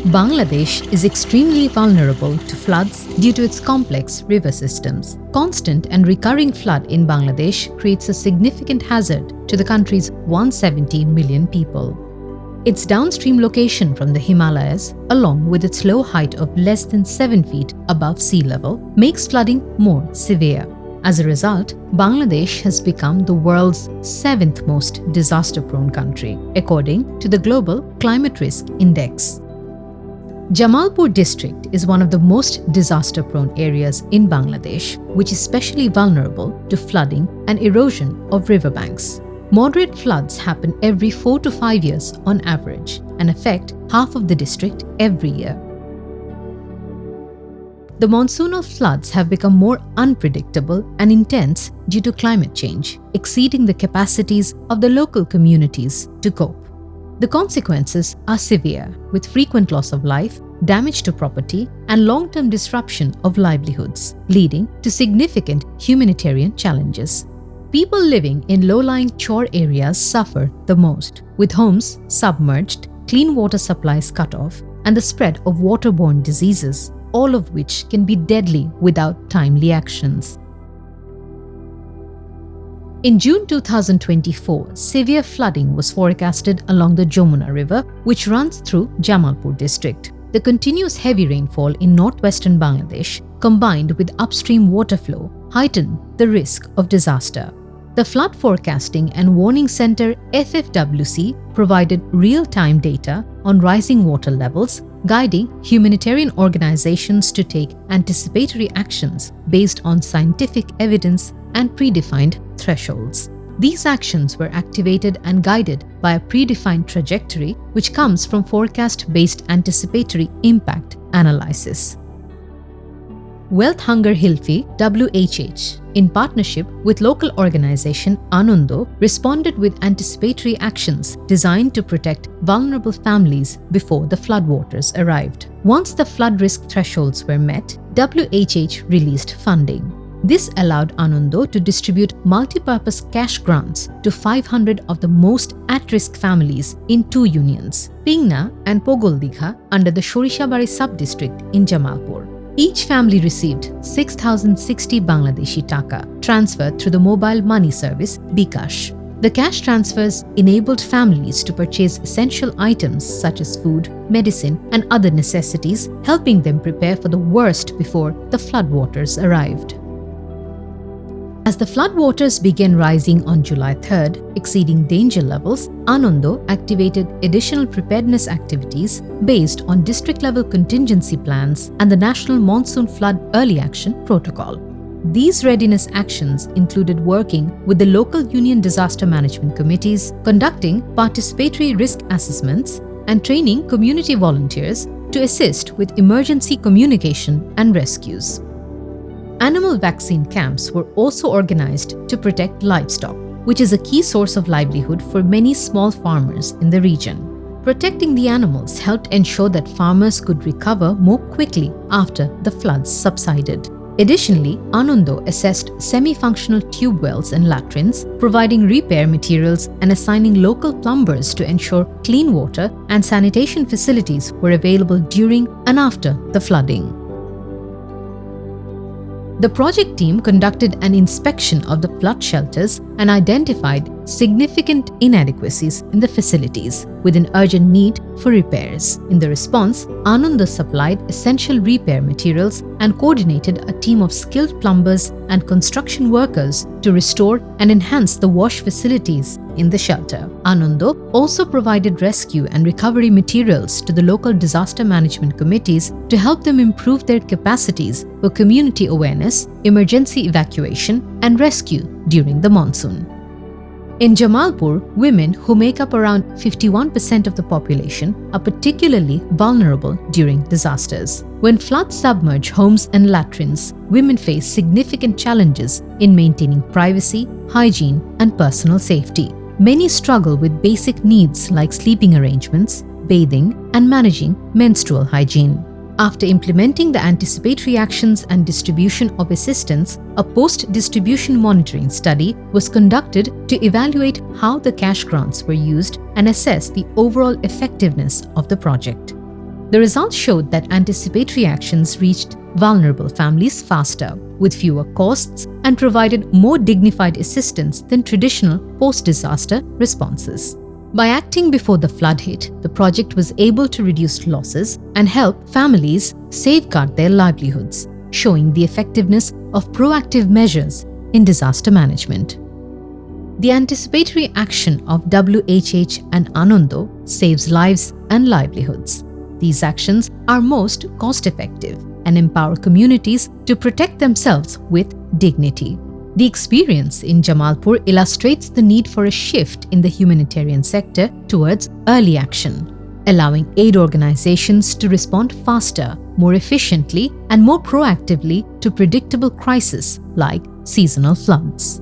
Bangladesh is extremely vulnerable to floods due to its complex river systems. Constant and recurring flood in Bangladesh creates a significant hazard to the country's 170 million people. Its downstream location from the Himalayas, along with its low height of less than 7 feet above sea level, makes flooding more severe. As a result, Bangladesh has become the world's 7th most disaster-prone country, according to the Global Climate Risk Index. Jamalpur district is one of the most disaster-prone areas in Bangladesh, which is especially vulnerable to flooding and erosion of riverbanks. Moderate floods happen every 4 to 5 years on average and affect half of the district every year. The monsoonal floods have become more unpredictable and intense due to climate change, exceeding the capacities of the local communities to cope. The consequences are severe, with frequent loss of life, damage to property, and long-term disruption of livelihoods, leading to significant humanitarian challenges. People living in low-lying chor areas suffer the most, with homes submerged, clean water supplies cut off, and the spread of waterborne diseases, all of which can be deadly without timely actions. In June 2024, severe flooding was forecasted along the Jamuna River, which runs through Jamalpur district. The continuous heavy rainfall in northwestern Bangladesh, combined with upstream water flow, heightened the risk of disaster. The Flood Forecasting and Warning Center FFWC provided real-time data on rising water levels, guiding humanitarian organizations to take anticipatory actions based on scientific evidence and predefined thresholds. These actions were activated and guided by a predefined trajectory which comes from forecast-based anticipatory impact analysis. Wealth Hunger Hilfi (WHH), in partnership with local organization Anando, responded with anticipatory actions designed to protect vulnerable families before the floodwaters arrived. Once the flood risk thresholds were met, WHH released funding. This allowed Anando to distribute multi-purpose cash grants to 500 of the most at-risk families in 2 unions, Pingna and Pogoldigha, under the Shorishabari sub-district in Jamalpur. Each family received 6,060 Bangladeshi taka, transferred through the mobile money service bKash. The cash transfers enabled families to purchase essential items such as food, medicine, and other necessities, helping them prepare for the worst before the floodwaters arrived. As the floodwaters began rising on July 3rd, exceeding danger levels, Anando activated additional preparedness activities based on district-level contingency plans and the National Monsoon Flood Early Action Protocol. These readiness actions included working with the local union disaster management committees, conducting participatory risk assessments, and training community volunteers to assist with emergency communication and rescues. Animal vaccine camps were also organized to protect livestock, which is a key source of livelihood for many small farmers in the region. Protecting the animals helped ensure that farmers could recover more quickly after the floods subsided. Additionally, Anando assessed semi-functional tube wells and latrines, providing repair materials and assigning local plumbers to ensure clean water and sanitation facilities were available during and after the flooding. The project team conducted an inspection of the flood shelters and identified significant inadequacies in the facilities, with an urgent need for repairs. In the response, Ananda supplied essential repair materials and coordinated a team of skilled plumbers and construction workers to restore and enhance the wash facilities in the shelter. Anando also provided rescue and recovery materials to the local disaster management committees to help them improve their capacities for community awareness, emergency evacuation, and rescue during the monsoon. In Jamalpur, women, who make up around 51% of the population, are particularly vulnerable during disasters. When floods submerge homes and latrines, women face significant challenges in maintaining privacy, hygiene, and personal safety. Many struggle with basic needs like sleeping arrangements, bathing, and managing menstrual hygiene. After implementing the anticipatory actions and distribution of assistance, a post-distribution monitoring study was conducted to evaluate how the cash grants were used and assess the overall effectiveness of the project. The results showed that anticipatory actions reached vulnerable families faster, with fewer costs, and provided more dignified assistance than traditional post-disaster responses. By acting before the flood hit, the project was able to reduce losses and help families safeguard their livelihoods, showing the effectiveness of proactive measures in disaster management. The anticipatory action of WHH and Anando saves lives and livelihoods. These actions are most cost-effective and empower communities to protect themselves with dignity. The experience in Jamalpur illustrates the need for a shift in the humanitarian sector towards early action, allowing aid organizations to respond faster, more efficiently, and more proactively to predictable crises like seasonal floods.